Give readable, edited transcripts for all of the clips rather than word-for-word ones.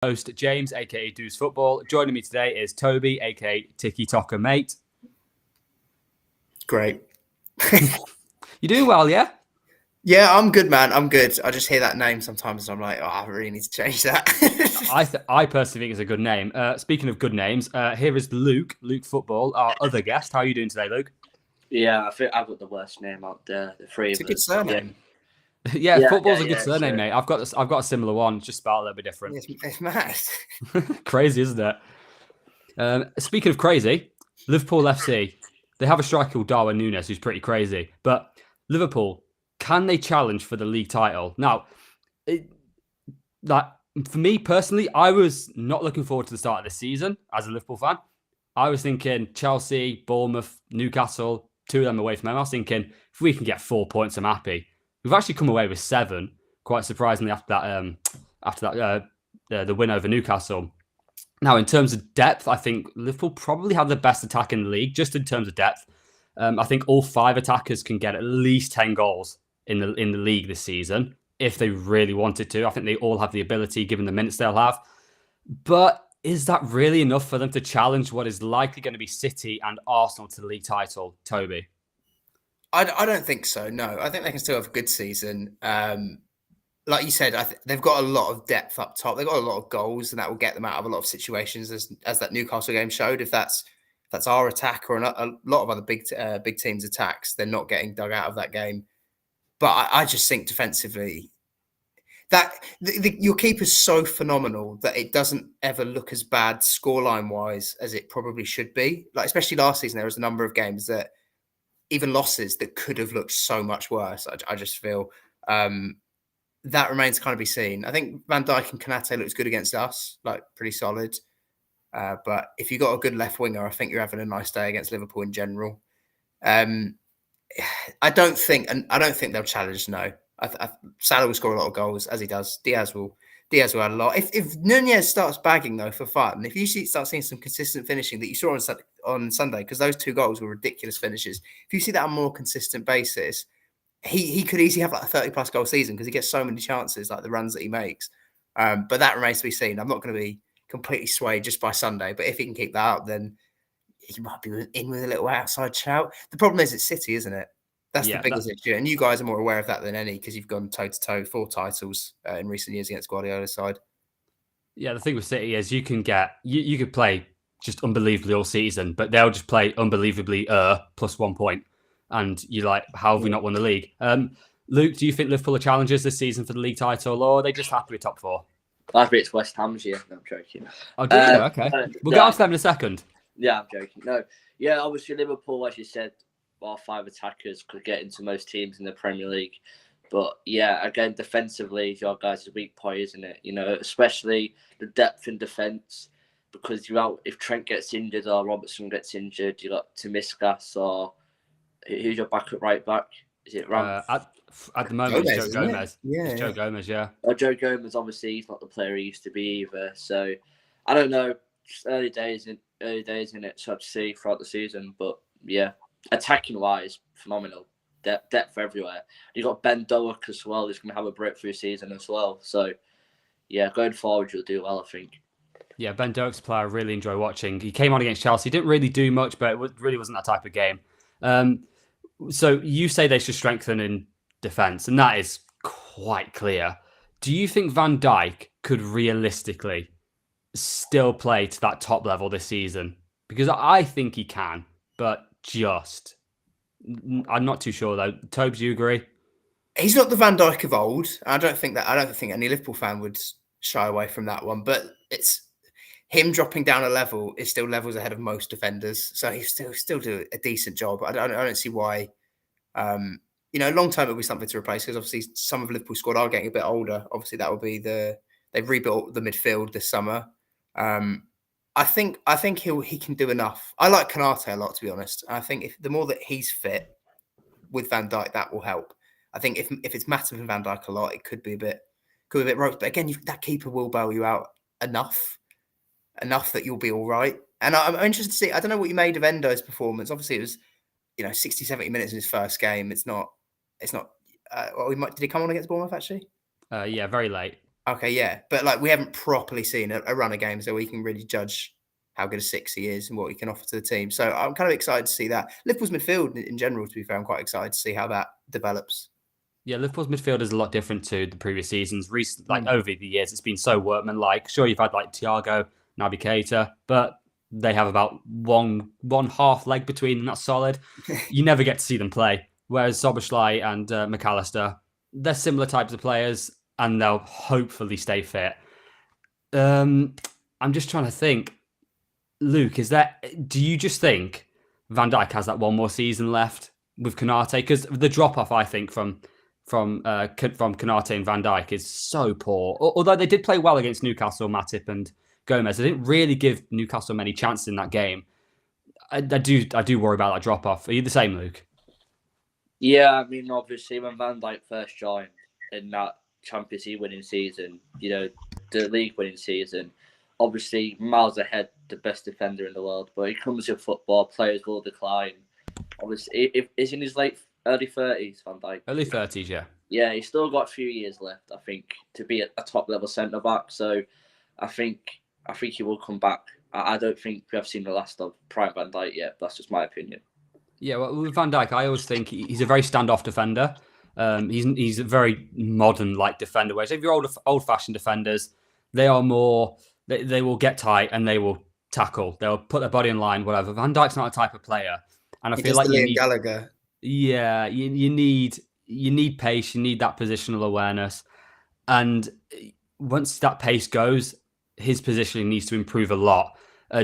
host James, aka Doos Football. Joining me today is Toby, aka Tiki Taka Mate. Great. You doing well, yeah? Yeah, I'm good, man. I'm good. I just hear that name sometimes and I'm like, oh, I really need to change that. I personally think it's a good name. Speaking of good names, here is Luke Football, our other guest. How are you doing today, Luke? Yeah, I think I've got the worst name out there. The three It's of a good us. surname. Yeah, Football's a good surname, mate. I've got a similar one, just spelled a little bit different. It's mad. Crazy, isn't it? Speaking of crazy, Liverpool FC, they have a striker called Darwin Núñez who's pretty crazy. But Liverpool, can they challenge for the league title? Now, for me personally, I was not looking forward to the start of the season as a Liverpool fan. I was thinking Chelsea, Bournemouth, Newcastle, two of them away from them. I was thinking if we can get 4 points, I'm happy. We've actually come away with 7, quite surprisingly after that the win over Newcastle. Now, in terms of depth, I think Liverpool probably have the best attack in the league, just in terms of depth. I think all 5 attackers can get at least 10 goals in the league this season if they really wanted to. I think they all have the ability, given the minutes they'll have. But is that really enough for them to challenge what is likely going to be City and Arsenal to the league title, Toby? I don't think so, no. I think they can still have a good season. Like you said, they've got a lot of depth up top. They've got a lot of goals, and that will get them out of a lot of situations, as that Newcastle game showed. If that's our attack or a lot of other big teams' attacks, they're not getting dug out of that game. But I just think defensively, that your keeper's so phenomenal that it doesn't ever look as bad scoreline-wise as it probably should be. Like, especially last season, there was a number of games that, even losses, that could have looked so much worse. I just feel that remains to kind of be seen. I think Van Dijk and Konate looks good against us, like pretty solid. But if you've got a good left winger, I think you're having a nice day against Liverpool in general. I don't think they'll challenge. No, Salah will score a lot of goals, as he does. Diaz will add a lot. If Nunez starts bagging though for fun, if you start seeing some consistent finishing that you saw on Sunday, because those 2 goals were ridiculous finishes. If you see that on a more consistent basis, he could easily have like a 30+ goal season because he gets so many chances, like the runs that he makes. But that remains to be seen. I'm not going to be completely swayed just by Sunday, but if he can keep that up, then he might be in with a little outside shout. The problem is it's City, isn't it? That's the biggest issue. And you guys are more aware of that than any because you've gone toe-to-toe 4 titles in recent years against Guardiola's side. Yeah, the thing with City is you could play just unbelievably all season, but they'll just play unbelievably plus 1 point. And you're like, how have we not won the league? Luke, do you think Liverpool are challengers this season for the league title, or are they just happy with top 4? I think it's West Ham's year. No, I'm joking. Oh, do you? Okay. We'll get on to them in a second. Yeah, I'm joking. No. Yeah, obviously Liverpool, as you said, our 5 attackers could get into most teams in the Premier League. But yeah, again, defensively, your guys' weak point, isn't it? You know, especially the depth in defence. Because if Trent gets injured or Robertson gets injured, you got Tomiskas or who's your backup right back? Is it Ram? At the moment, Gomez, it's Joe Gomez. Yeah, it's Joe Gomez, yeah. Or Joe Gomez, obviously, he's not the player he used to be either. So I don't know. Just early days in it, so to see throughout the season. But yeah, attacking wise, phenomenal. Depth everywhere. You got Ben Doak as well, who's going to have a breakthrough season as well. So yeah, going forward, you'll do well, I think. Yeah, Ben Doak's a player I really enjoy watching. He came on against Chelsea. He didn't really do much, but it really wasn't that type of game. So you say they should strengthen in defence, and that is quite clear. Do you think Van Dijk could realistically still play to that top level this season? Because I think he can, but I'm not too sure though. Tobes, do you agree? He's not the Van Dijk of old. I don't think any Liverpool fan would shy away from that one, but it's him dropping down a level is still levels ahead of most defenders. So he still do a decent job. I don't see why. Long term it'll be something to replace because obviously some of Liverpool squad are getting a bit older. Obviously that will be they've rebuilt the midfield this summer. I think he can do enough. I like Konate a lot, to be honest. I think if the more that he's fit with Van Dijk, that will help. I think if it's Matip and Van Dijk a lot, it could be a bit roped. But again, that keeper will bail you out enough that you'll be all right. And I'm interested to see. I don't know what you made of Endo's performance. Obviously, it was 60, 70 minutes in his first game. It's not. Did he come on against Bournemouth actually? Yeah, very late. Okay, yeah. But like we haven't properly seen a run of games so we can really judge how good a six he is and what he can offer to the team. So I'm kind of excited to see that. Liverpool's midfield in general, to be fair, I'm quite excited to see how that develops. Yeah, Liverpool's midfield is a lot different to the previous seasons. Like over the years, it's been so workmanlike. Sure, you've had like Thiago, Naby Keita, but they have about one half leg between them. That's solid. You never get to see them play. Whereas Soboslai and McAllister, they're similar types of players, and they'll hopefully stay fit. I'm just trying to think. Luke, do you just think Van Dijk has that one more season left with Konate? Because the drop off, I think, from Konate and Van Dijk is so poor. Although they did play well against Newcastle, Matip and Gomez, they didn't really give Newcastle many chances in that game. I do worry about that drop off. Are you the same, Luke? Yeah, I mean, obviously, when Van Dijk first joined in that Champions League winning season, the league winning season, obviously miles ahead, the best defender in the world. But it comes with football, players will decline. Obviously, if is in his early 30s, Van Dijk. Early 30s, yeah. Yeah, he's still got a few years left, I think, to be a top level centre back. So, I think he will come back. I don't think we have seen the last of prime Van Dijk yet. That's just my opinion. Yeah, well, with Van Dijk, I always think he's a very standoff defender. He's a very modern like defender. Whereas if you're old fashioned defenders, they are more. They will get tight and they will tackle. They'll put their body in line, whatever. Van Dijk's not a type of player, and I feel like you need Gallagher. Yeah, you need pace. You need that positional awareness, and once that pace goes, his positioning needs to improve a lot.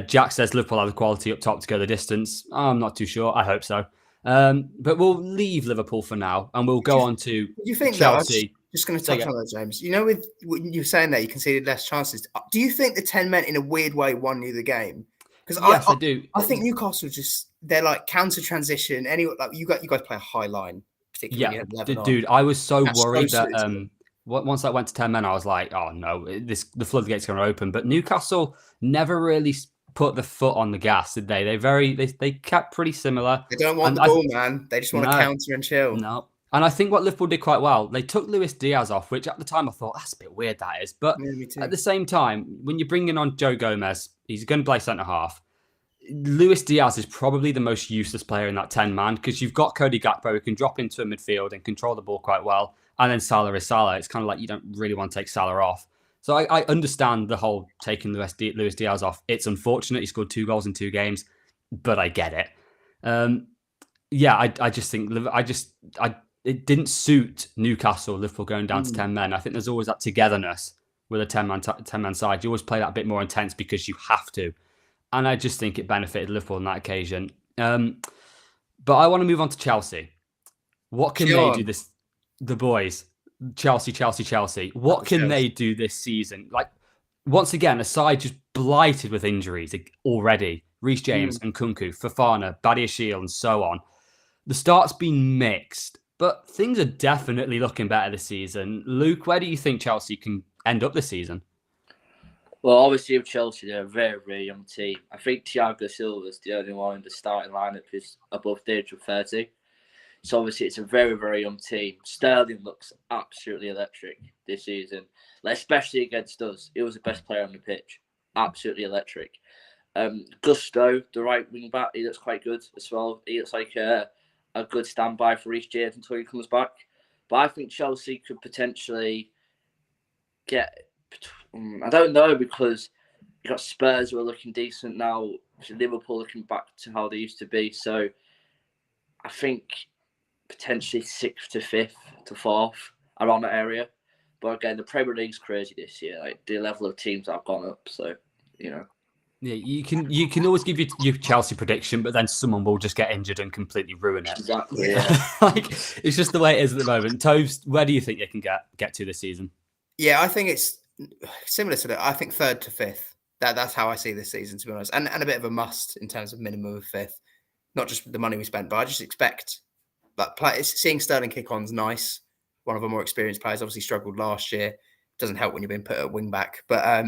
Jack says Liverpool have the quality up top to go the distance. I'm not too sure. I hope so. But we'll leave Liverpool for now, and we'll go on to Chelsea. Just going to touch on that, James. With you saying that you conceded less chances. Do you think the 10 men in a weird way won you the game? Because yes, I do. I think Newcastle they're like counter transition. Anyway, like you guys play a high line, particularly. Yeah, dude, I was so worried that once that went to 10 men, I was like, oh no, the floodgates are going to open. But Newcastle never really put the foot on the gas, did they? They kept pretty similar. They don't want the ball, man. They just want to counter and chill. No. And I think what Liverpool did quite well, they took Luis Diaz off, which at the time I thought, that's a bit weird, that is. But at the same time, when you're bringing on Joe Gomez, he's going to play centre-half. Luis Diaz is probably the most useless player in that 10-man because you've got Cody Gakpo who can drop into a midfield and control the ball quite well. And then Salah is Salah. It's kind of like you don't really want to take Salah off. So I understand the whole taking Luis Diaz off. It's unfortunate. He scored 2 goals in 2 games, but I get it. I just think it didn't suit Newcastle, Liverpool going down to 10 men. I think there's always that togetherness with a 10-man side. You always play that a bit more intense because you have to. And I just think it benefited Liverpool on that occasion. But I want to move on to Chelsea. What can they do this? The boys. Chelsea. What can they do this season? Like, once again, a side just blighted with injuries already. Reece James and Nkunku, Fofana, Badiashile, and so on. The start's been mixed, but things are definitely looking better this season. Luke, where do you think Chelsea can end up this season? Well, obviously with Chelsea, they're a very, very young team. I think Thiago Silva's the only one in the starting lineup who's above the age of 30. So obviously it's a very, very young team. Sterling looks absolutely electric this season, especially against us. He was the best player on the pitch. Absolutely electric. Gusto, the right wing back, he looks quite good as well. He looks like a good standby for Reece James until he comes back. But I think Chelsea could potentially get... I don't know, because you got Spurs who are looking decent now. Liverpool looking back to how they used to be. So I think potentially 6th to 5th to 4th around that area. But again, the Premier League's crazy this year. Like the level of teams that have gone up. So, Yeah, you can always give your Chelsea prediction, but then someone will just get injured and completely ruin it. Exactly. Yeah. It's just the way it is at the moment. Toves, where do you think they can get to this season? Yeah, I think it's similar to that. I think 3rd to 5th. That's how I see this season, to be honest. And a bit of a must in terms of minimum of 5th. Not just the money we spent, but I just expect seeing Sterling kick on's nice. One of the more experienced players, obviously struggled last year. Doesn't help when you've been put at wing back. But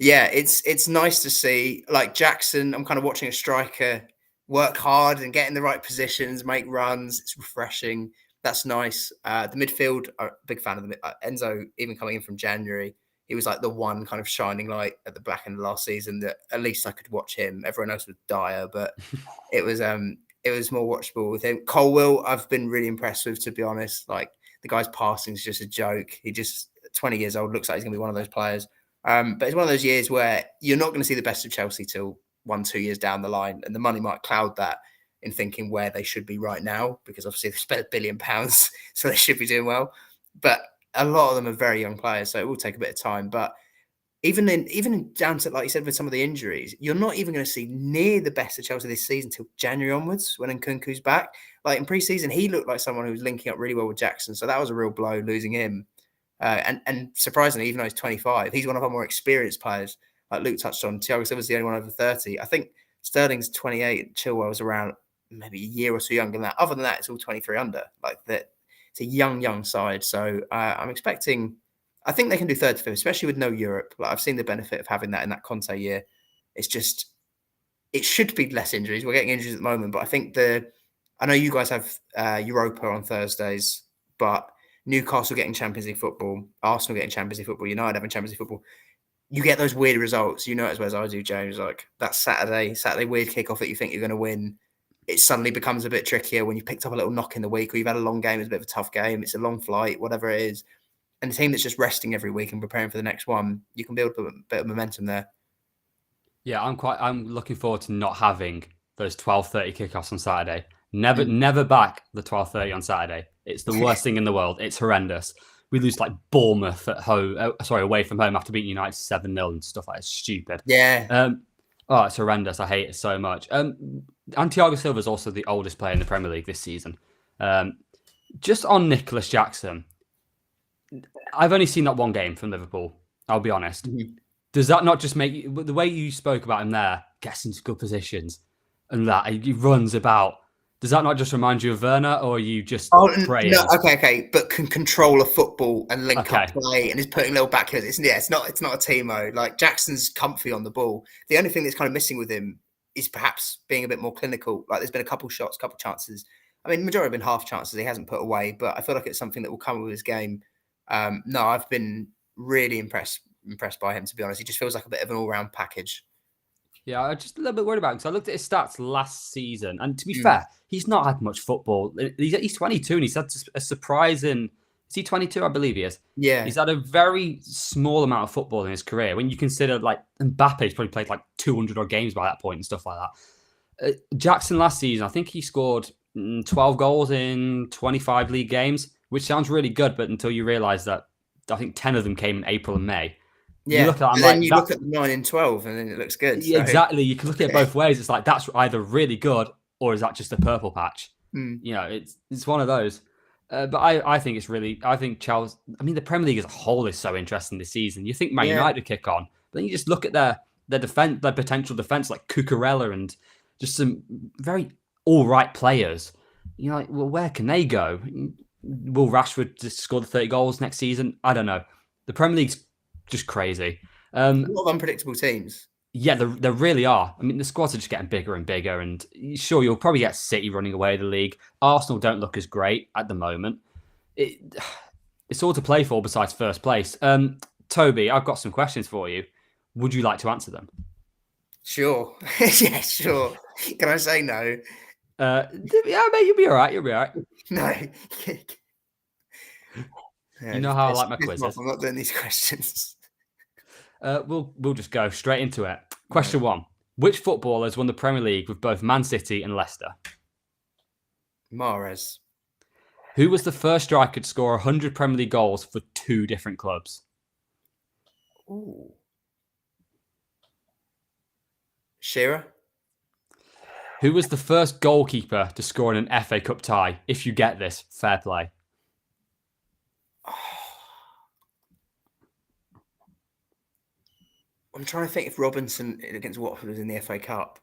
it's nice to see. Like Jackson, I'm kind of watching a striker work hard and get in the right positions, make runs. It's refreshing. That's nice. The midfield, I'm a big fan of Enzo, even coming in from January. He was like the one kind of shining light at the back end of last season that at least I could watch him. Everyone else was dire, but it was more watchable with him. Colwill, I've been really impressed with, to be honest. Like the guy's passing is just a joke. He just 20 years old, looks like he's gonna be one of those players. But it's one of those years where you're not going to see the best of Chelsea till 1-2 years down the line, and the money might cloud that in thinking where they should be right now, because obviously they spent £1 billion, so they should be doing well. But a lot of them are very young players, so it will take a bit of time. But even down to, like you said, with some of the injuries, you're not even going to see near the best of Chelsea this season till January onwards, when Nkunku's back. Like in pre-season, he looked like someone who was linking up really well with Jackson, so that was a real blow, losing him. And surprisingly, even though he's 25, he's one of our more experienced players. Like Luke touched on, Thiago Silva's the only one over 30. I think Sterling's 28, Chilwell's around maybe a year or two younger than that. Other than that, it's all 23 under. Like that, it's a young side. So I'm expecting, I think they can do third to fifth, especially with no Europe. Like I've seen the benefit of having that in that Conte year. It's just, it should be less injuries. We're getting injuries at the moment, but I think I know you guys have Europa on Thursdays, but Newcastle getting Champions League football, Arsenal getting Champions League football, United having Champions League football. You get those weird results. You know it as well as I do, James. Like that Saturday weird kickoff that you think you're going to win, it suddenly becomes a bit trickier when you picked up a little knock in the week, or you've had a long game, it's a bit of a tough game, it's a long flight, whatever it is. And the team that's just resting every week and preparing for the next one, you can build a bit of momentum there. Yeah, I'm looking forward to not having those 12:30 kickoffs on Saturday. Never back the 12:30 on Saturday. It's the worst thing in the world. It's horrendous. We lose like Bournemouth at home, away from home after beating United 7-0 and stuff like that. It's stupid. Yeah. It's horrendous. I hate it so much. And Thiago Silva is also the oldest player in the Premier League this season. Just on Nicholas Jackson, I've only seen that one game from Liverpool. I'll be honest. Mm-hmm. Does that not just make you, the way you spoke about him there, gets into good positions and that he runs about? Does that not just remind you of Werner, or are you just praying? No, okay, but can control a football and link up play and is putting little backers. It's not a Timo. Like Jackson's comfy on the ball. The only thing that's kind of missing with him is perhaps being a bit more clinical. Like there's been a couple shots, couple chances. I mean, the majority have been half chances he hasn't put away, but I feel like it's something that will come with his game. No, I've been really impressed by him, to be honest. He just feels like a bit of an all-round package. Yeah, I'm just a little bit worried about him because I looked at his stats last season, and to be fair, he's not had much football. He's 22, and he's had a surprising. Is he 22? I believe he is. Yeah, he's had a very small amount of football in his career. When you consider like Mbappe's probably played like 200 odd games by that point and stuff like that. Jackson last season, I think he scored 12 goals in 25 league games, which sounds really good, but until you realise that I think 10 of them came in April and May. Yeah, you look at, then you look at the 9 and 12, and then it looks good. So. Exactly, you can look at it both ways. It's like that's either really good, or is that just a purple patch? You know, it's one of those. But I think it's really. I think Chelsea. I mean, the Premier League as a whole is so interesting this season. You think Man United kick on, but then you just look at their defense, their potential defense, like Cucurella and just some very all right players. You know, like, well, where can they go? Will Rashford just score the 30 goals next season? I don't know. The Premier League's just crazy. A lot of unpredictable teams. Yeah, there really are. I mean, the squads are just getting bigger and bigger, and sure, you'll probably get City running away the league. Arsenal don't look as great at the moment. It's all to play for besides first place. Toby, I've got some questions for you. Would you like to answer them? Sure. Yeah, sure. Can I say no? Yeah, mate, you'll be all right. You'll be all right. No. You know how I like my quizzes. I'm not doing these questions. We'll just go straight into it. Question 1. Which footballers won the Premier League with both Man City and Leicester? Mahrez. Who was the first striker to score 100 Premier League goals for 2 different clubs? Ooh. Shearer. Who was the first goalkeeper to score in an FA Cup tie? If you get this, fair play. I'm trying to think if Robinson against Watford was in the FA Cup.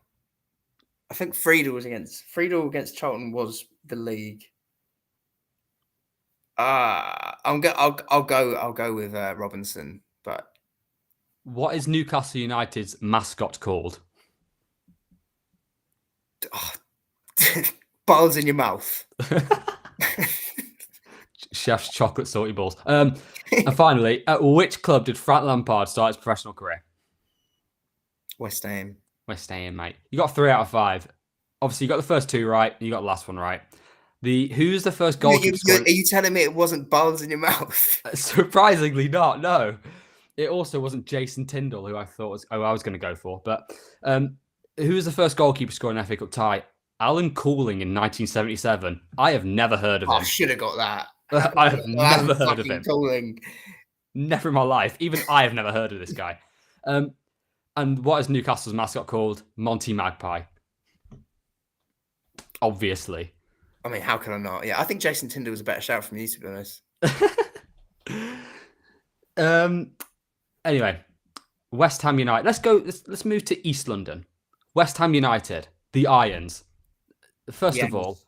I think Friedel against Charlton was the league. I'll go with Robinson. But what is Newcastle United's mascot called? Balls in your mouth. Chef's chocolate salty balls. And finally, at which club did Frank Lampard start his professional career? West Ham. West Ham, mate. You got 3 out of 5. Obviously, you got the first 2 right. You got the last one right. Who's the first goalkeeper? Are you telling me it wasn't balls in your mouth? Surprisingly not. No. It also wasn't Jason Tyndall, who I thought I was going to go for. But who was the first goalkeeper scoring an FA Cup tie? Alan Cooling in 1977. I have never heard of him. I should have got that. I have never heard of him. Cooling. Never in my life. Even I have never heard of this guy. And what is Newcastle's mascot called? Monty Magpie. Obviously. I mean, how can I not? Yeah, I think Jason Tyndall was a better shout from you, to be honest. Anyway, West Ham United. Let's move to East London. West Ham United, the Irons. First of all,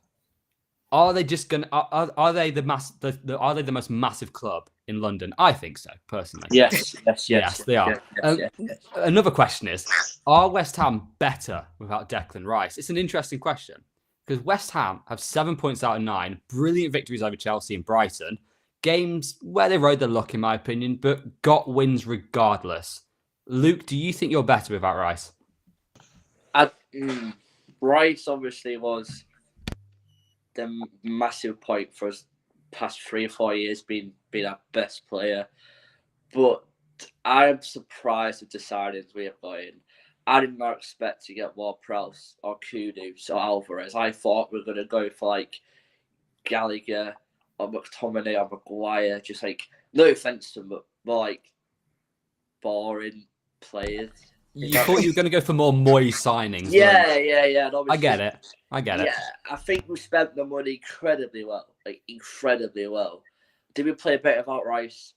are they just gonna? Are they are they the most massive club in London? I think so, personally. Yes, they are. Yes. Another question is: are West Ham better without Declan Rice? It's an interesting question because West Ham have 7 points out of 9, brilliant victories over Chelsea and Brighton. Games where they rode their luck, in my opinion, but got wins regardless. Luke, do you think you're better without Rice? Rice obviously was the massive point for us past 3 or 4 years being our best player. But I am surprised at the signings we have got in. I did not expect to get Ward-Prowse or Kudus or Alvarez. I thought we were going to go for like Gallagher or McTominay or Maguire. Just like, no offense to them, but more like boring players. You thought you were going to go for more Moyes signings. Yeah. I get it. Yeah, I think we spent the money incredibly well. Did we play better without Rice?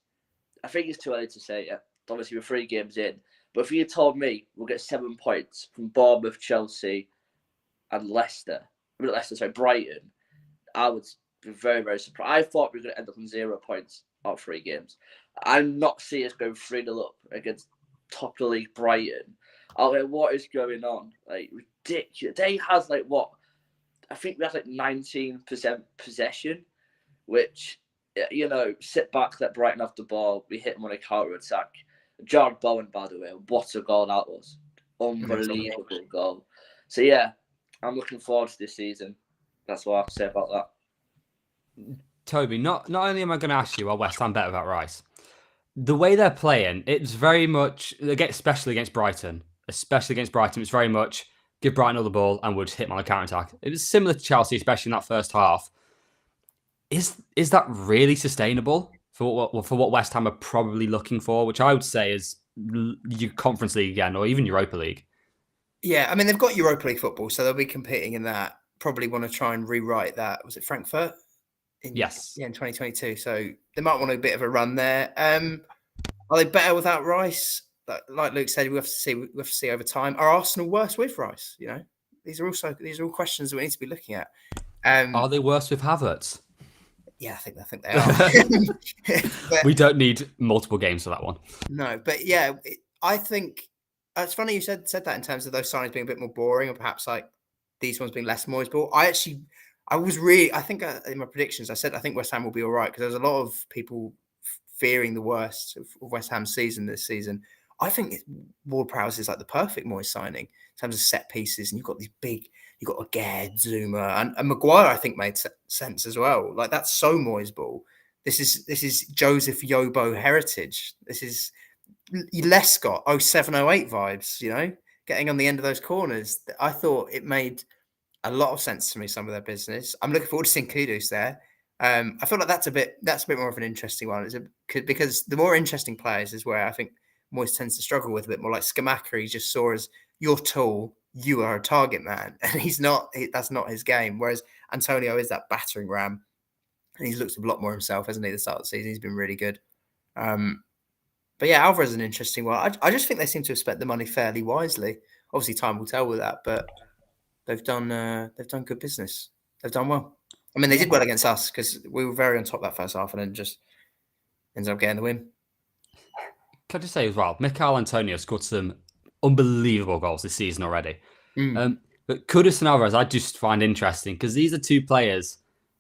I think it's too early to say yet. Obviously, we're 3 games in. But if you had told me we'll get 7 points from Bournemouth, Chelsea, and Brighton, I would be very, very surprised. I thought we were going to end up on 0 points out of 3 games. I'm not seeing us go 3-0 up against top of the league Brighton. What is going on? Like, ridiculous. They has I think we had 19% possession, which, sit back, let Brighton have the ball. We hit them on a counter attack. Jared Bowen, by the way, what a goal that was. Unbelievable goal. So, yeah, I'm looking forward to this season. That's what I have to say about that. Toby, not only am I going to ask you, are West Ham better without Rice? The way they're playing, it's very much, especially against Brighton, it's very much give Brighton all the ball and we'll just hit them on a counter-attack. It was similar to Chelsea, especially in that first half. Is that really sustainable for what West Ham are probably looking for, which I would say is your Conference League again, or even Europa League? Yeah, I mean, they've got Europa League football, so they'll be competing in that. Probably want to try and rewrite that. Was it Frankfurt? Yes. Yeah, in 2022. So they might want a bit of a run there. Are they better without Rice? Like Luke said, we have to see over time. Are Arsenal worse with Rice? These are all questions that we need to be looking at. Are they worse with Havertz? Yeah, I think they are. But, we don't need multiple games for that one. No, but yeah, I think it's funny you said that in terms of those signings being a bit more boring, or perhaps like these ones being less Moyes ball. I think in my predictions, I said I think West Ham will be all right because there's a lot of people fearing the worst of West Ham's season this season. I think Ward-Prowse is like the perfect Moyes signing in terms of set pieces, and you've got Aguerd, Zuma, and Maguire. I think made sense as well. Like that's so Moyes ball. This is Joseph Yobo heritage. This is Lescott 07-08 vibes. Getting on the end of those corners. I thought it made a lot of sense to me. Some of their business. I'm looking forward to seeing Kudus there. I feel like that's a bit more of an interesting one. Because the more interesting players is where I think Moyes tends to struggle with a bit more. Like Skamaka, he just saw as you're tall, you are a target man, and he's not. That's not his game. Whereas Antonio is that battering ram, and he's looked a lot more himself, hasn't he? At the start of the season, he's been really good. But yeah, Alvarez is an interesting one. I just think they seem to have spent the money fairly wisely. Obviously, time will tell with that, but they've done good business. They've done well. I mean, they did well against us because we were very on top that first half, and then just ended up getting the win. Can I just say as well, Mikel Antonio scored some unbelievable goals this season already. But Kudus and Alvarez, I just find interesting because these are 2 players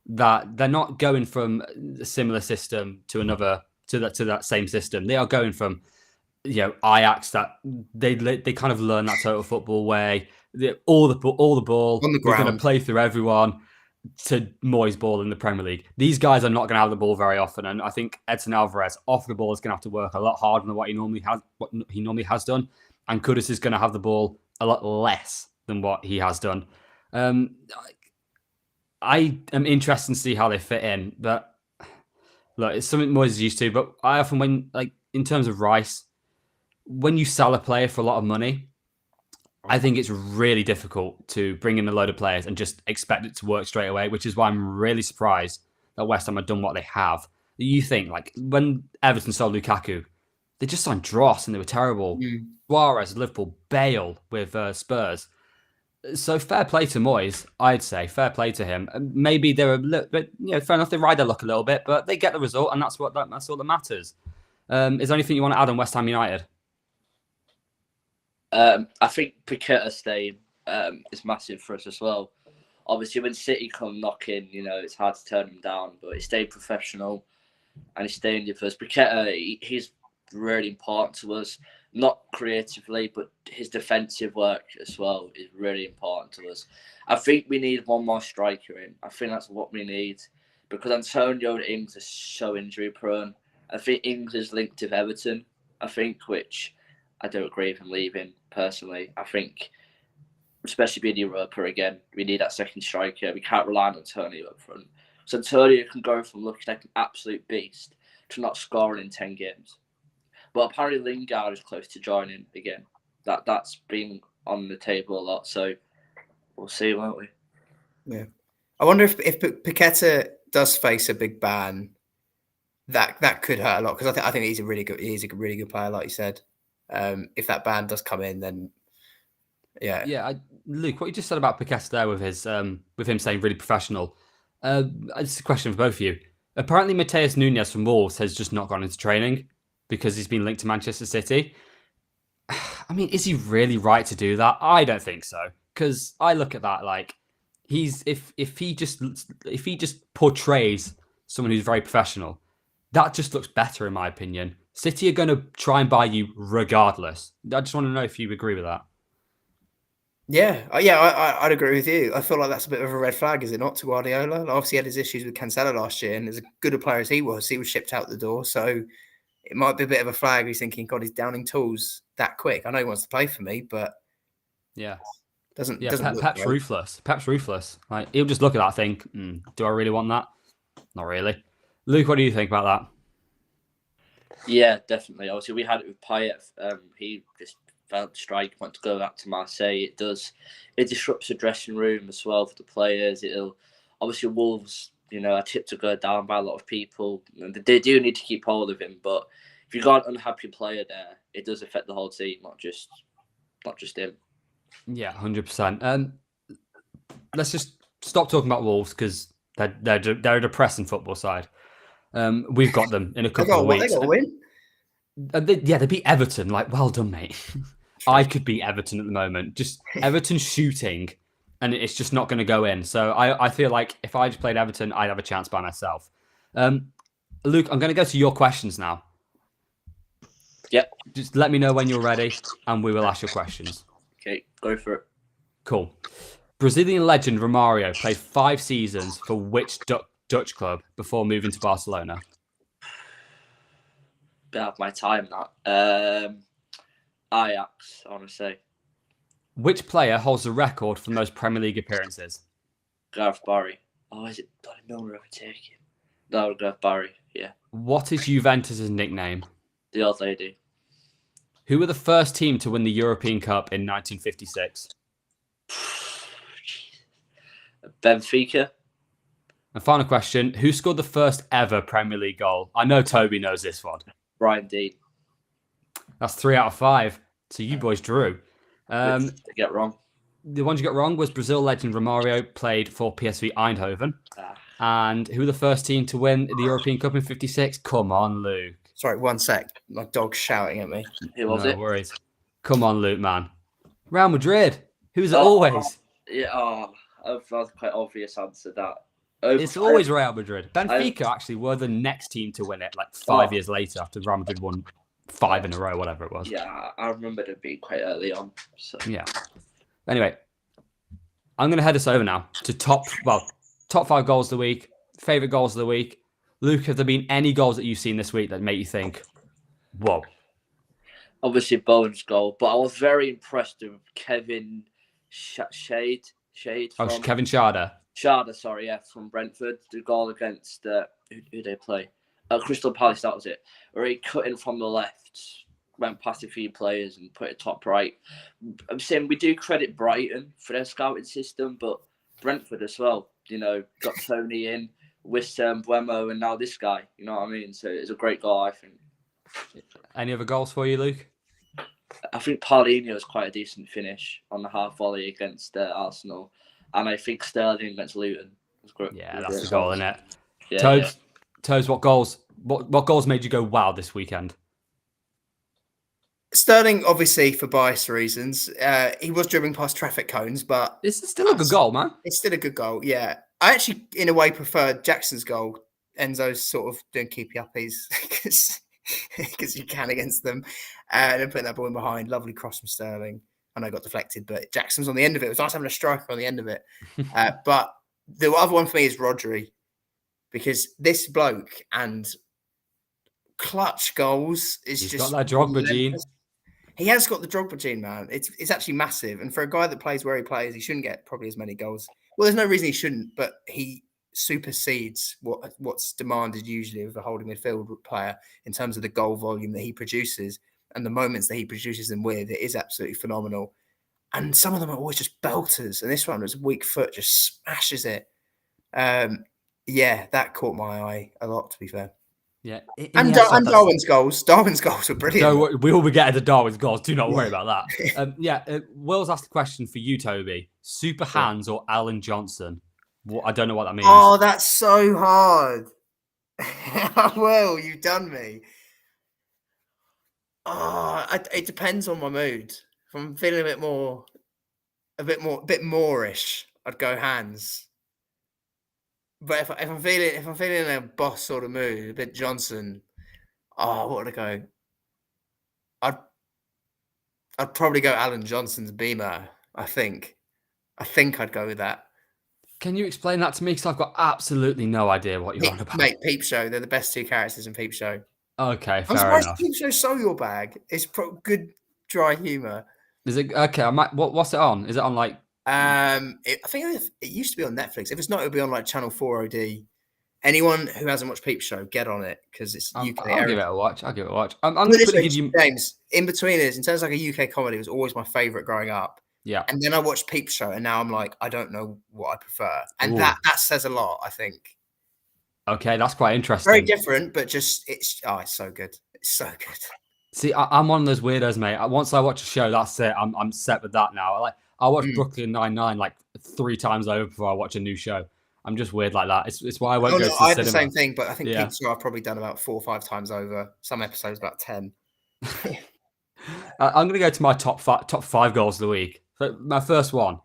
that they're not going from a similar system to another to that same system. They are going from Ajax, that they kind of learn that total football way. All the ball. On the We're going to ground. play through everyone. To Moyes' ball in the Premier League. These guys are not going to have the ball very often, and I think Edson Alvarez off the ball is going to have to work a lot harder than what he normally has done, and Kudus is going to have the ball a lot less than what he has done. I am interested to see how they fit in, but look, it's something Moyes is used to. But I often, in terms of Rice, when you sell a player for a lot of money, I think it's really difficult to bring in a load of players and just expect it to work straight away, which is why I'm really surprised that West Ham have done what they have. You think, when Everton sold Lukaku, they just signed Dross and they were terrible. Suarez, Liverpool, Bale with Spurs. So fair play to Moyes, I'd say. Fair play to him. Maybe they're a little bit, fair enough, they ride their luck a little bit, but they get the result, and that's all that matters. Is there anything you want to add on West Ham United? I think Paqueta staying is massive for us as well. Obviously, when City come knocking, it's hard to turn them down, but he stayed professional and he's staying with us. Paqueta, he's really important to us, not creatively, but his defensive work as well is really important to us. I think we need one more striker in. I think that's what we need, because Antonio and Ings are so injury prone. I think Ings is linked with Everton, which I don't agree with him leaving, personally. I think, especially being Europa again, we need that second striker. We can't rely on Antonio up front. So Antonio can go from looking like an absolute beast to not scoring in 10 games. But apparently Lingard is close to joining again. That's been on the table a lot. So we'll see, won't we? Yeah. I wonder if Paqueta does face a big ban, that could hurt a lot, because I think he's a really good player, like you said. If that ban does come in, then Luke, what you just said about Paqueta there with him saying really professional. It's a question for both of you. Apparently, Mateus Nunes from Wolves has just not gone into training because he's been linked to Manchester City. I mean, is he really right to do that? I don't think so, because I look at that like if he just portrays someone who's very professional, that just looks better in my opinion. City are going to try and buy you regardless. I just want to know if you agree with that. Yeah, I'd agree with you. I feel like that's a bit of a red flag, is it not, to Guardiola? Obviously, he had his issues with Cancelo last year, and as good a player as he was shipped out the door. So it might be a bit of a flag. He's thinking, God, he's downing tools that quick. I know he wants to play for me, but doesn't Pep's ruthless. Pep's ruthless. Like, he'll just look at that and think, do I really want that? Not really. Luke, what do you think about that? Yeah, definitely. Obviously, we had it with Payet. He just felt strike, went to go back to Marseille. It disrupts the dressing room as well for the players. It'll obviously Wolves, are tipped to go down by a lot of people. And they do need to keep hold of him, but if you've got an unhappy player there, it does affect the whole team, not just him. Yeah, 100%. Let's just stop talking about Wolves, because they're a depressing football side. We've got them in a couple of weeks. They got a win. They beat Everton. Like, well done, mate. I could beat Everton at the moment. Just Everton shooting, and it's just not going to go in. So I feel like if I just played Everton, I'd have a chance by myself. Luke, I'm going to go to your questions now. Yep. Just let me know when you're ready, and we will ask your questions. Okay, go for it. Cool. Brazilian legend Romario played 5 seasons for which Dutch club before moving to Barcelona? Bit out of my time, that. Ajax, I want to say. Which player holds the record for most Premier League appearances? Gareth Barry. Oh, is it Donny Milner overtaking? No, Gareth Barry, yeah. What is Juventus' nickname? The old lady. Who were the first team to win the European Cup in 1956? Benfica. And final question, who scored the first ever Premier League goal? I know Toby knows this one. Brian Dean. That's 3 out of 5. So you boys drew. To get wrong. The ones you got wrong was Brazil legend Romario played for PSV Eindhoven. And who were the first team to win the European Cup in 56? Come on, Luke. Sorry, 1 sec. My dog's shouting at me. Who was it? No worries. Come on, Luke, man. Real Madrid. Who's it always? Yeah, that's quite obvious answer, that. It's always Real Madrid. Benfica actually were the next team to win it, like 5 years later after Real Madrid won 5 in a row, whatever it was. Yeah, I remember it being quite early on. So. Yeah. Anyway, I'm going to head us over now to top 5 goals of the week, favourite goals of the week. Luke, have there been any goals that you've seen this week that make you think, whoa? Obviously, Bowen's goal, but I was very impressed with Kevin Shade. Kevin Schade. Schade, sorry, yeah, from Brentford. The goal against, who they play? Crystal Palace, that was it. Where he cut in from the left, went past a few players and put it top right. I'm saying we do credit Brighton for their scouting system, but Brentford as well. Got Tony in, Wissam, Buemo, and now this guy. You know what I mean? So it's a great goal, I think. Any other goals for you, Luke? I think Paulinho was quite a decent finish on the half volley against Arsenal. And I think Sterling against Luton was great. Yeah, that's the goal, isn't it? Yeah, Toes, what goals made you go wow this weekend? Sterling, obviously, for bias reasons. He was dribbling past traffic cones, but It's still a good goal, man. It's still a good goal, yeah. I actually, in a way, preferred Jackson's goal. Enzo's sort of doing keepy uppies because you can against them. And then putting that ball in behind. Lovely cross from Sterling. I know it got deflected, but Jackson's on the end of it. It was nice having a striker on the end of it. But the other one for me is Rodri, because this bloke and clutch goals is He's just... got that Drogba gene. He has got the Drogba gene, man. It's actually massive. And for a guy that plays where he plays, he shouldn't get probably as many goals. Well, there's no reason he shouldn't, but he supersedes what's demanded usually of a holding midfield player in terms of the goal volume that he produces and the moments that he produces them with. It is absolutely phenomenal. And some of them are always just belters. And this one was weak foot, just smashes it. Yeah, that caught my eye a lot, to be fair. Yeah, and Darwin's goals. Darwin's goals were brilliant. No, we will be getting to Darwin's goals. Do not worry about that. Will's asked a question for you, Toby. Super Hands or Alan Johnson? I don't know what that means. Oh, that's so hard. Well, you've done me. Oh, it depends on my mood. If I'm feeling a bit moreish, I'd go Hands. But if I'm feeling in a boss sort of mood, a bit Johnson. Oh, what would I go? I'd probably go Alan Johnson's Beamer. I think I'd go with that. Can you explain that to me? Because I've got absolutely no idea what you're on about. Mate, Peep Show. They're the best two characters in Peep Show. Okay, I'm fair surprised enough. Peep Show's so your bag. It's good dry humour. Is it okay? What's it on? Is it on like? I think it used to be on Netflix. If it's not, it'll be on like Channel 4OD. Anyone who hasn't watched Peep Show, get on it because it's UK. I'll give it a watch. I'm going to give you James. In between is in terms of like a UK comedy, it was always my favourite growing up. Yeah. And then I watched Peep Show, and now I'm like, I don't know what I prefer, and that says a lot, I think. Okay, that's quite interesting. Very different, but just it's so good. It's so good. See, I'm one of those weirdos, mate. Once I watch a show, that's it. I'm set with that now. I watch Brooklyn Nine-Nine like 3 times over before I watch a new show. I'm just weird like that. It's why I won't go to the cinema. I have the same thing, but I think Peep Show I've probably done about 4 or 5 times over. Some episodes about 10. I'm going to go to my top 5 goals of the week. So my first one,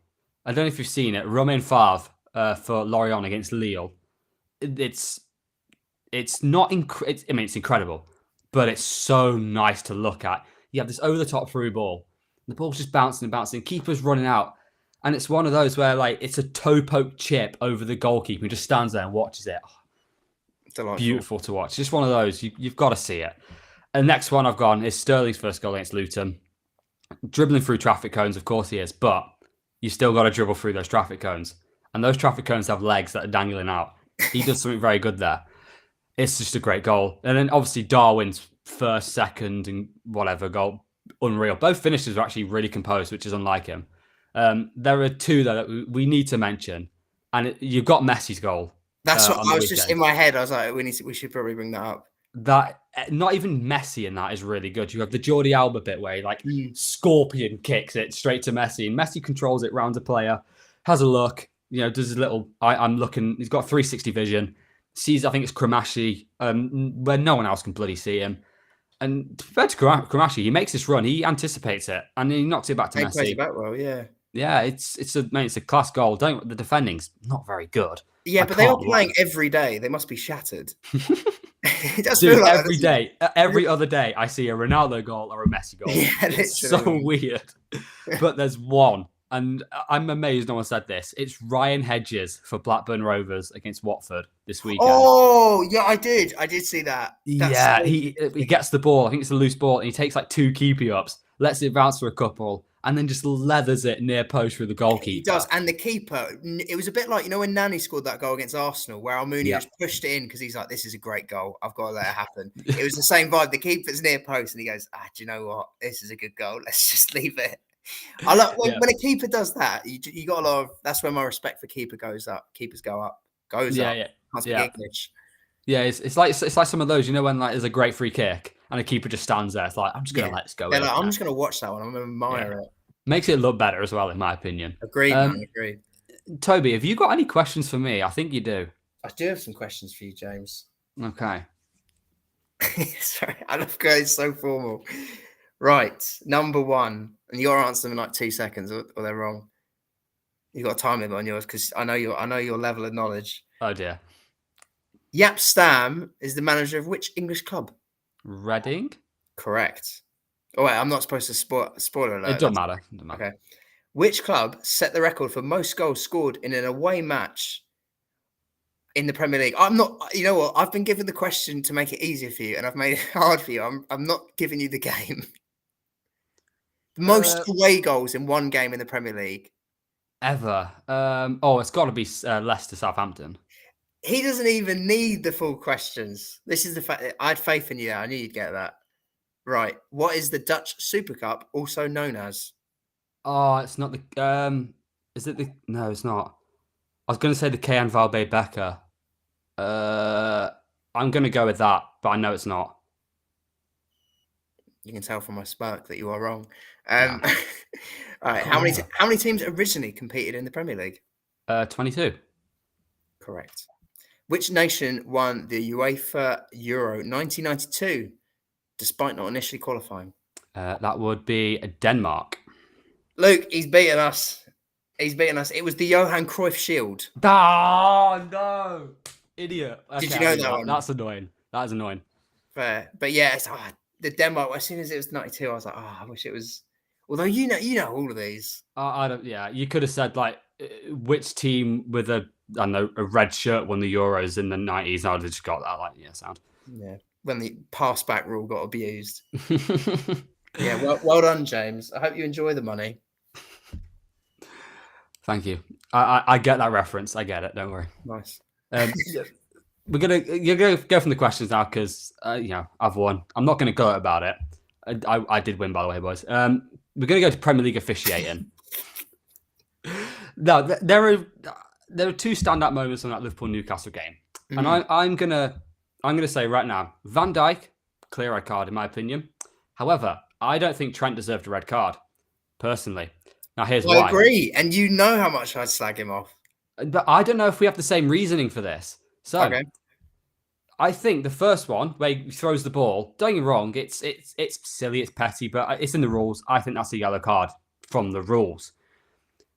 I don't know if you've seen it, Romain Favre for Lorient against Lille. It's not it's incredible, but it's so nice to look at. You have this over-the-top through ball. The ball's just bouncing and bouncing. Keeper's running out. And it's one of those where it's a toe poke chip over the goalkeeper. He just stands there and watches it. Oh, beautiful to watch. Just one of those. You've got to see it. And the next one I've gone is Sterling's first goal against Luton. Dribbling through traffic cones, of course he is, but you still got to dribble through those traffic cones. And those traffic cones have legs that are dangling out. He does something very good there. It's just a great goal. And then obviously Darwin's first, second, and whatever goal, unreal. Both finishes are actually really composed, which is unlike him. There are 2 though that we need to mention, and you've got Messi's goal. That's what I was just in my head. I was like, we should probably bring that up. That not even Messi in that is really good. You have the Jordi Alba bit where he scorpion kicks it straight to Messi, and Messi controls it round a player, has a look, does his little. I'm looking. He's got 360 vision. Sees, I think it's Kramashi, where no one else can bloody see him. And compared to Kramashi, he makes this run. He anticipates it, and he knocks it back to Messi. Plays it back well, yeah. Yeah, it's a class goal. The defending's not very good, Yeah, I but they are can't playing lie. every day. They must be shattered. It does Dude, feel like that, every doesn't it? day, every other day, I see a Ronaldo goal or a Messi goal. Yeah, It's so literally. weird. But there's one, and I'm amazed no one said this. It's Ryan Hedges for Blackburn Rovers against Watford this weekend. Oh, yeah, I did. I did see that. That's Yeah, so he gets the ball. I think it's a loose ball, and he takes like 2 keepy ups, lets it bounce for a couple, and then just leathers it near post through the He goalkeeper. does. And the keeper, it was a bit like, when Nani scored that goal against Arsenal, where Almunia Yeah. just pushed it in because he's like, this is a great goal. I've got to let it happen. It was the same vibe. The keeper's near post and he goes, do you know what? This is a good goal. Let's just leave it. I love when a keeper does that, you got a lot of, that's where my respect for keeper goes up. Keepers go up. Goes up. Can't speak English. Yeah, it's like some of those, when like there's a great free kick and a keeper just stands there. It's like, I'm just gonna let this go. Like, I'm just gonna watch that one. I'm gonna admire it. Makes it look better as well, in my opinion. Agreed, man. Agreed. Toby, have you got any questions for me? I think you do. I do have some questions for you, James. Okay. Sorry, I love going so formal. Right, number one, and you'll answer them in like 2 seconds, or they're wrong. You got a time limit on yours because I know your level of knowledge. Oh dear. Jaap Stam is the manager of which English club? Reading? Correct. Oh wait, I'm not supposed to spoiler alert. It doesn't matter. Okay. Which club set the record for most goals scored in an away match in the Premier League? I'm not. You know what? I've been given the question to make it easier for you, and I've made it hard for you. I'm not giving you the game. Most away goals in one game in the Premier League ever. It's got to be Leicester Southampton. He doesn't even need the full questions. This is the fact that I had faith in you. I knew you'd get that. Right. What is the Dutch Super Cup also known as? Oh, it's not the. Is it the? No, it's not. I was going to say the KN Valbe Becker. I'm going to go with that, but I know it's not. You can tell from my smirk that you are wrong. Yeah. All right. How many teams originally competed in the Premier League? 22. Correct. Which nation won the UEFA Euro 1992, despite not initially qualifying? That would be Denmark. Luke, he's beaten us. He's beaten us. It was the Johan Cruyff Shield. Oh, no. Idiot. Okay, Did you know that one? That's annoying. That is annoying. Fair. But yeah, the Denmark, as soon as it was 92, I was like, I wish it was. Although you know all of these. I don't. Yeah, you could have said like which team with a red shirt won the Euros in the 90s. I would have just got that. Like, yeah, sound. Yeah, when the pass back rule got abused. Yeah, well done, James. I hope you enjoy the money. Thank you. I get that reference. I get it. Don't worry. Nice. You're gonna go from the questions now because I've won. I'm not gonna go about it. I did win, by the way, boys. We're gonna go to Premier League officiating. No, there are 2 standout moments on that Liverpool Newcastle game, and I'm gonna say right now, Van Dijk, clear red card in my opinion. However, I don't think Trent deserved a red card, personally. Now here's why. I agree, and you know how much I'd slag him off. But I don't know if we have the same reasoning for this. So okay. I think the first one where he throws the ball, don't get me wrong, it's silly, it's petty, but it's in the rules. I think that's a yellow card from the rules.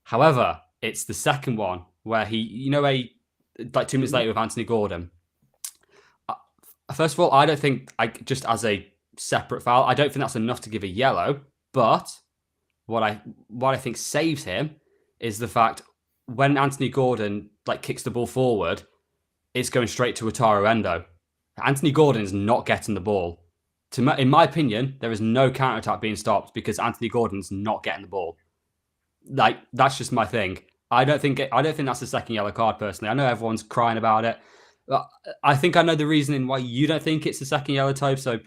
However, it's the second one where he, like 2 minutes later with Anthony Gordon. First of all, I don't think, just as a separate foul, I don't think that's enough to give a yellow. But what I think saves him is the fact when Anthony Gordon kicks the ball forward, it's going straight to Wataru Endo. Anthony Gordon is not getting the ball. In my opinion, there is no counter-attack being stopped because Anthony Gordon's not getting the ball. That's just my thing. I don't think that's the second yellow card, personally. I know everyone's crying about it. But I think I know the reasoning why you don't think it's the second yellow, Tobe, so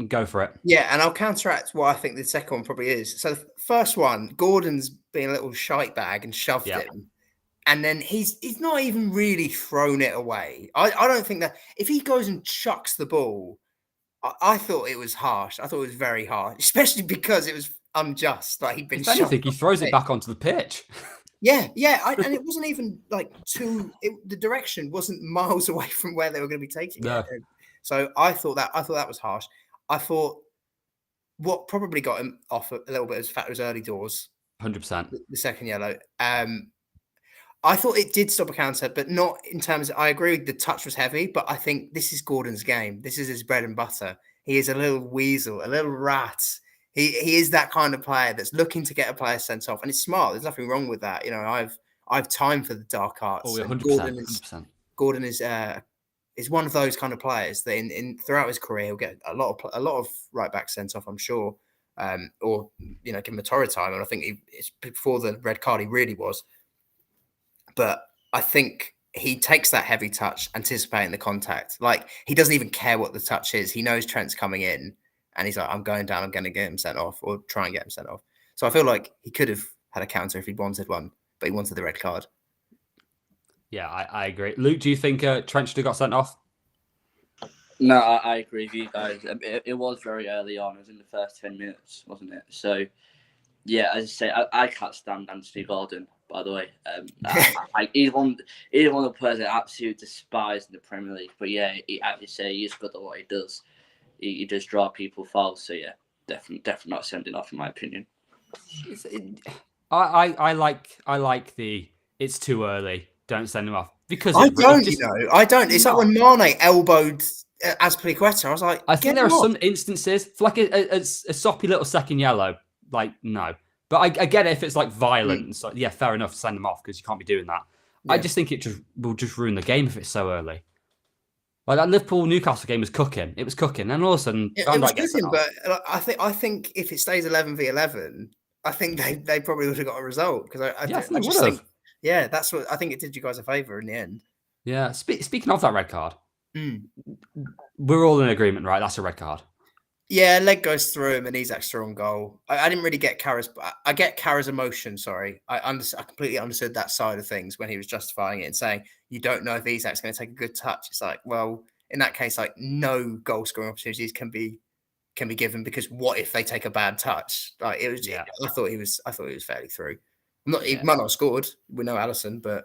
go for it. Yeah, and I'll counteract what I think the second one probably is. So the first one, Gordon's being a little shite bag and shoved him. And then he's not even really thrown it away. I don't think that if he goes and chucks the ball, I thought it was harsh. I thought it was very harsh, especially because it was unjust. Like he'd been shot. I think he throws it back onto the pitch. Yeah. And it wasn't even the direction wasn't miles away from where they were going to be taking it. So I thought that was harsh. I thought what probably got him off a little bit was the fact it was early doors. 100%. The second yellow. I thought it did stop a counter, but not in terms I agree the touch was heavy, but I think this is Gordon's game. This is his bread and butter. He is a little weasel, a little rat. He is that kind of player that's looking to get a player sent off, and it's smart. There's nothing wrong with that. I've time for the dark arts. Oh, yeah, And 100%. 100%. Gordon is one of those kind of players that in throughout his career he'll get a lot of right backs sent off, I'm sure, or give him a torrid time. And I think it's before the red card he really was. But I think he takes that heavy touch, anticipating the contact. Like, he doesn't even care what the touch is. He knows Trent's coming in, and he's like, I'm going down, I'm going to get him sent off, or try and get him sent off. So I feel like he could have had a counter if he wanted one, but he wanted the red card. Yeah, I agree. Luke, do you think Trent should have got sent off? No, I agree with you guys. It was very early on. It was in the first 10 minutes, wasn't it? So, yeah, as I say, I can't stand Anthony Gordon, by the way. He's one of the players I absolutely despise in the Premier League. But, yeah, as you say, he's good at what he does. He does draw people fouls. So, yeah, definitely not sending off, in my opinion. I like the it's too early, don't send him off. Because I don't. It's like when Mane elbowed Azpilicueta. I was like, I think there are some instances, for like a soppy little second yellow, like, no. But I get it if it's like violent. So, yeah, fair enough, send them off because you can't be doing that. Yeah. I just think it will just ruin the game if it's so early. Like that Liverpool-Newcastle game was cooking. It was cooking. And all of a sudden, it was cooking, but I think if it stays 11v11, I think they probably would have got a result. Because I just think, yeah, that's what I think it did you guys a favour in the end. Yeah, speaking of that red card, we're all in agreement, right? That's a red card. Yeah, leg goes through him and Isak's through on goal. I didn't really get Kara's. I get Kara's emotion. Sorry, I completely understood that side of things when he was justifying it and saying you don't know if Isak's going to take a good touch. It's like, well, in that case, like no goal scoring opportunities can be given because what if they take a bad touch? Like it was. Yeah. I thought he was fairly through. He might not have scored. We know Alisson, but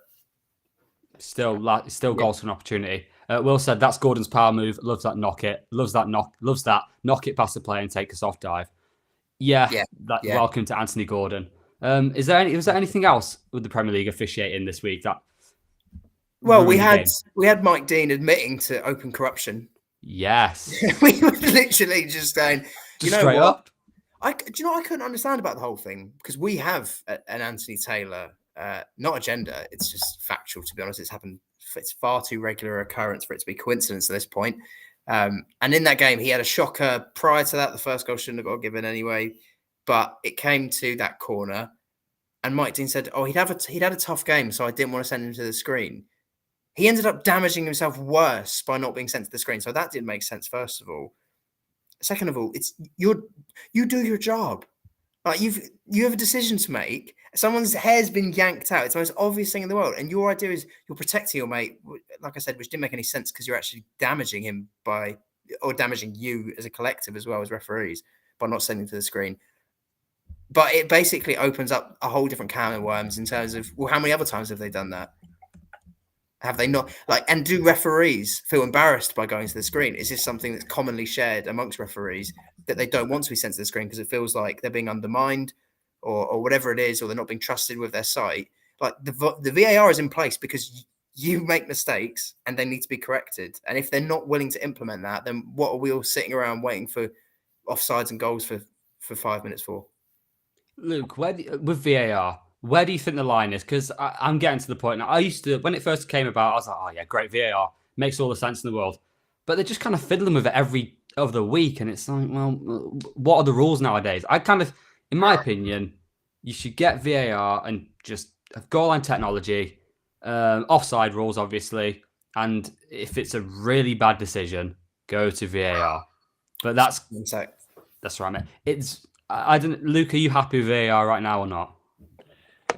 still goals for an opportunity. Will said that's Gordon's power move. Loves that knock it. Loves that knock it past the player and take a soft dive. Welcome to Anthony Gordon. Was there anything else with the Premier League officiating this week that? Well, we had Mike Dean admitting to open corruption. Yes, we were literally just saying, straight up. Do you know what I couldn't understand about the whole thing? Because we have an Anthony Taylor, not agenda. It's just factual, to be honest. It's far too regular occurrence for it to be coincidence at this point. And in that game, he had a shocker. Prior to that, the first goal shouldn't have got given anyway. But it came to that corner, and Mike Dean said, "Oh, he'd had a tough game, so I didn't want to send him to the screen." He ended up damaging himself worse by not being sent to the screen. So that didn't make sense. First of all, second of all, it's you do your job. Like you have a decision to make. Someone's hair's been yanked out. It's the most obvious thing in the world. And your idea is you're protecting your mate, like I said, which didn't make any sense because you're actually damaging him or damaging you as a collective as well as referees by not sending to the screen. But it basically opens up a whole different can of worms in terms of, well, how many other times have they done that? Have they not? And do referees feel embarrassed by going to the screen? Is this something that's commonly shared amongst referees that they don't want to be sent to the screen because it feels like they're being undermined or whatever it is, or they're not being trusted with their sight? Like the VAR is in place because you make mistakes and they need to be corrected. And if they're not willing to implement that, then what are we all sitting around waiting for offsides and goals for 5 minutes for? Luke, with VAR, where do you think the line is? Because I'm getting to the point now. I used to, when it first came about, I was like, oh yeah, great VAR. Makes all the sense in the world. But they're just kind of fiddling with it every other week. And it's like, well, what are the rules nowadays? In my opinion, you should get VAR and just have goal line technology, offside rules, obviously. And if it's a really bad decision, go to VAR. But that's right, mate. Luke, are you happy with VAR right now or not?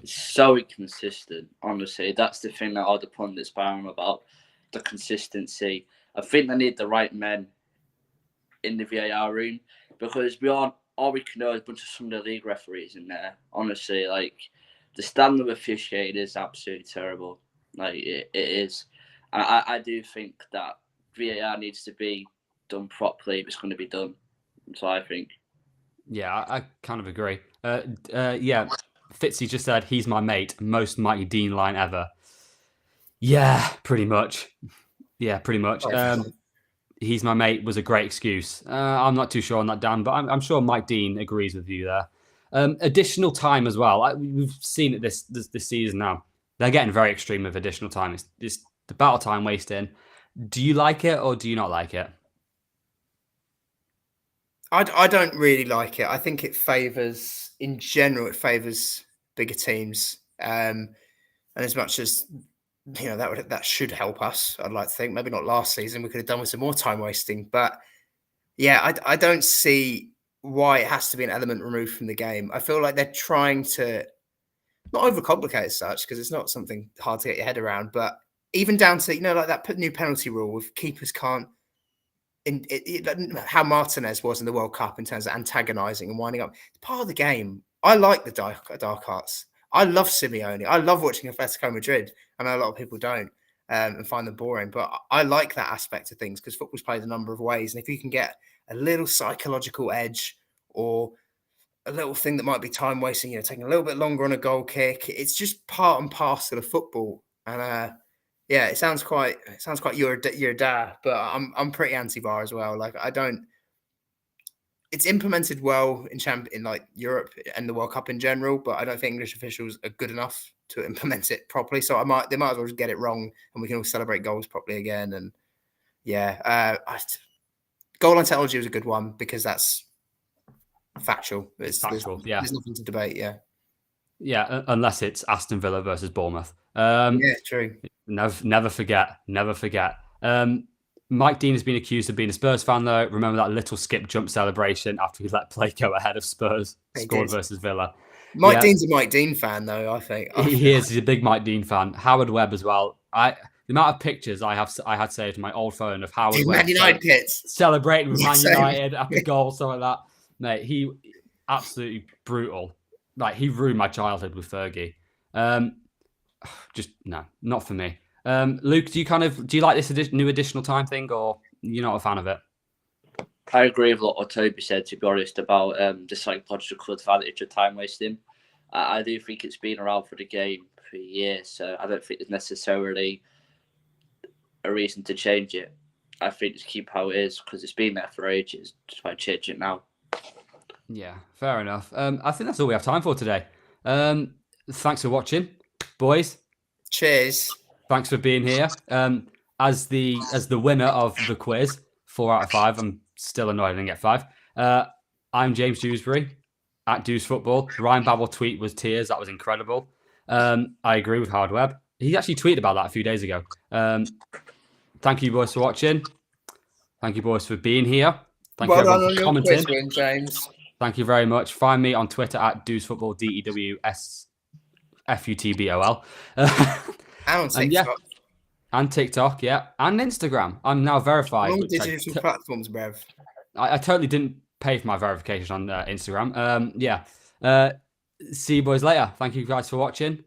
So inconsistent, honestly. That's the thing that all the pundits barren about, the consistency. I think they need the right men in the VAR room because all we can know is a bunch of Sunday League referees in there. Honestly, the standard of officiating is absolutely terrible. It is. And I do think that VAR needs to be done properly if it's going to be done. So I think. Yeah, I kind of agree. Fitzy just said, he's my mate. Most Mighty Dean line ever. Yeah, pretty much. Yeah, pretty much. He's my mate was a great excuse. I'm not too sure on that, Dan, but I'm sure Mike Dean agrees with you there. Additional time as well. We've seen it this season now. They're getting very extreme with additional time. It's the battle time wasting. Do you like it or do you not like it? I don't really like it. I think it favours, in general, it favours bigger teams. And as much as that should help us, I'd like to think. Maybe not last season. We could have done with some more time wasting. But yeah, I don't see why it has to be an element removed from the game. I feel like they're trying to not overcomplicate as such, because it's not something hard to get your head around. But even down to like that new penalty rule with keepers can't. How Martinez was in the World Cup in terms of antagonising and winding up. It's part of the game. I like the dark arts. I love Simeone. I love watching Atletico Madrid. I know a lot of people don't and find them boring, but I like that aspect of things because football's played a number of ways. And if you can get a little psychological edge or a little thing that might be time wasting, taking a little bit longer on a goal kick, it's just part and parcel of football. And yeah, it sounds quite you're a dad, but I'm pretty anti-VAR as well. Like I don't. It's implemented well in like Europe and the World Cup in general, but I don't think English officials are good enough to implement it properly. So they might as well just get it wrong, and we can all celebrate goals properly again. And yeah, goal line technology was a good one because that's factual. It's factual. There's nothing to debate. Yeah. Yeah, unless it's Aston Villa versus Bournemouth. Yeah, true. Never forget. Mike Dean has been accused of being a Spurs fan, though. Remember that little skip jump celebration after he let play go ahead of Spurs scored versus Villa. Mike Dean's a Mike Dean fan, though. I think he is. He's a big Mike Dean fan. Howard Webb as well. The amount of pictures I had saved on my old phone of Howard Webb Man United pits celebrating with Man United after goal, something like that. Mate, he absolutely brutal. Like he ruined my childhood with Fergie. Just no, not for me. Luke, do you like this new additional time thing, or you're not a fan of it? I agree with what Toby said, to be honest, about the psychological advantage of time wasting. I do think it's been around for the game for years, so I don't think there's necessarily a reason to change it. I think just keep how it is because it's been there for ages. Just why change it now. Yeah, fair enough. I think that's all we have time for today. Thanks for watching, boys. Cheers. Thanks for being here. As the winner of the quiz, 4 out of 5. I'm still annoyed I didn't get 5. I'm James Dewsbury at Dews Football. Ryan Babel tweet was tears. That was incredible. I agree with Howard Webb. He actually tweeted about that a few days ago. Thank you, boys, for watching. Thank you, boys, for being here. Thank you, everyone, for commenting. Quiz win, James. Thank you very much. Find me on Twitter at Dews Football, DEWSFUTBOL. And on TikTok. And TikTok, yeah. And Instagram. I'm now verified. All digital platforms, bruv. I totally didn't pay for my verification on Instagram. See you boys later. Thank you guys for watching.